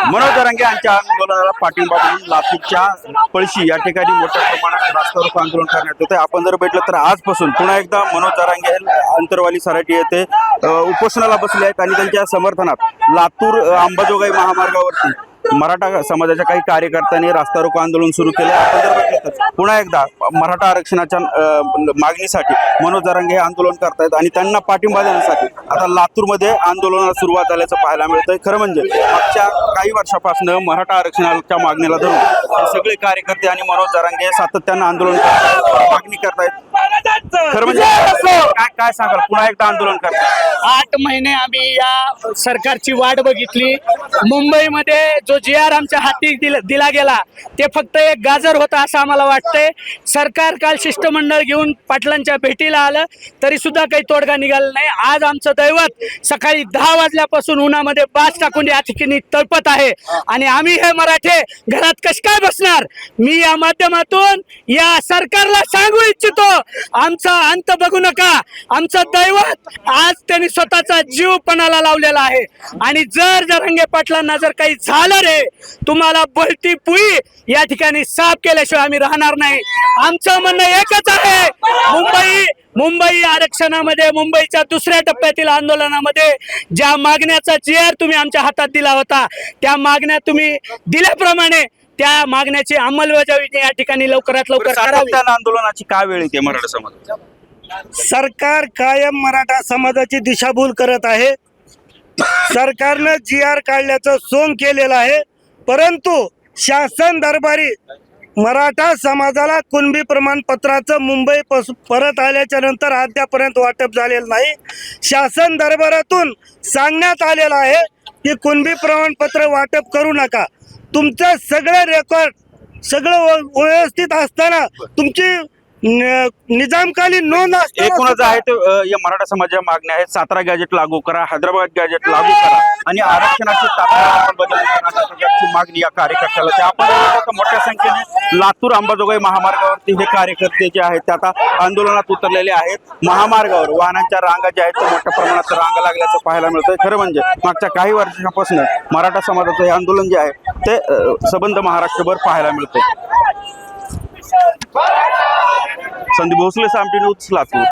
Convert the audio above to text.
मनोज जरांगे यांच्या आंदोलनाला पाठिंबा म्हणून लातूरच्या पळशी या ठिकाणी मोठ्या प्रमाणात रस्ता रोको आंदोलन करण्यात येते। आपण जर भेटलं तर आजपासून पुन्हा एकदा मनोज जरांगे अंतरवाली सराटी येथे उपोषणाला बसले आहेत आणि त्यांच्या समर्थनात लातूर अंबाजोगाई महामार्गावरती मराठा समाजाच्या काही कार्यकर्त्यांनी रास्ता रोको आंदोलन सुरू केले। आपण जर बघितलं तर पुन्हा एकदा मराठा आरक्षणाच्या मागणीसाठी मनोज जरांगे हे आंदोलन करतायत आणि त्यांना पाठिंबा देण्यासाठी आता लातूरमध्ये आंदोलनाला सुरुवात झाल्याचं पाहायला मिळतंय। खरं म्हणजे मागच्या काही वर्षापासून मराठा आरक्षणाच्या मागणीला धरून हे सगळे कार्यकर्ते आणि मनोज जरांगे सातत्यानं आंदोलन करतायत, मागणी करतायत। खरं म्हणजे काय सांगाल, पुन्हा एकदा आंदोलन करतायत? 8 महिने आम्ही या सरकारची वाट बघितली। मुंबईमध्ये जो GR आमच्या हाती दिला गेला ते फक्त एक गाजर होता असं आम्हाला वाटतंय। सरकार काल शिष्टमंडळ घेऊन पाटलांच्या भेटीला आलं तरी सुद्धा काही तोडगा निघाला नाही। आज आमचं दैवत सकाळी 10 वाजल्यापासून उन्हामध्ये बास टाकून या ठिकाणी तळपत आहे आणि आम्ही हे मराठे घरात कश काय बसणार। मी या माध्यमातून या सरकारला सांगू इच्छितो, आमचा अंत बघू नका। आमचं दैवत आज त्यांनी स्वतःचा जीव पणाला लावलेला आहे आणि जर जरांगे पाटलांना जर काही झालं रे, तुम्हाला बोलती पुई या ठिकाणी साफ केल्याशिवाय आम्ही राहणार नाही। आमचं म्हणणं एकच आहे, मुंबई आरक्षणामध्ये, मुंबईच्या दुसऱ्या टप्प्यातील आंदोलनामध्ये ज्या मागण्याचा GR तुम्ही आमच्या हातात दिला होता त्या मागण्या तुम्ही दिल्याप्रमाणे त्या मागण्याची अंमलबजावणी या ठिकाणी लवकरात लवकर करावी। आंदोलनाची काय वेळ येते मराठा समाज? सरकार कायम मराठा समाजाची दिशाभूल करत आहे। सरकारनं GR काढल्याचं सोंग केलेलं आहे, परंतु शासन दरबारी मराठा समाजाला कुणबी प्रमाणपत्राचं मुंबई परत आल्याच्या नंतर अद्यापर्यंत वाटप झालेलं नाही। शासन दरबारातून सांगण्यात आलेलं आहे की कुणबी प्रमाणपत्र वाटप करू नका। तुमचं सगळं रेकॉर्ड सगळं व्यवस्थित असताना तुमची निजामकालीन नोंद एकूणच आहे ते या मराठा समाजाच्या मागण्या आहेत। 17 गॅजेट लागू करा, हैदराबाद गॅजेट लागू करा आणि आरक्षणाची तात्काळ अंमलबजावणी करण्याची मागणी या कार्यकर्त्याला। आपण मोठ्या संख्येने लातूर अंबाजोगाई महामार्गावरती हे कार्यकर्ते जे आहेत ते आता आंदोलनात उतरलेले आहेत। महामार्गावर वाहनांच्या रांगा ज्या आहेत ते मोठ्या प्रमाणात रांगा लागल्याचं पाहायला मिळतंय। खरं म्हणजे मागच्या काही वर्षापासून मराठा समाजाचं हे आंदोलन जे आहे ते सबंध महाराष्ट्रभर पाहायला मिळतंय। संदीप भोसले, सामटी न्यूज, लातूर।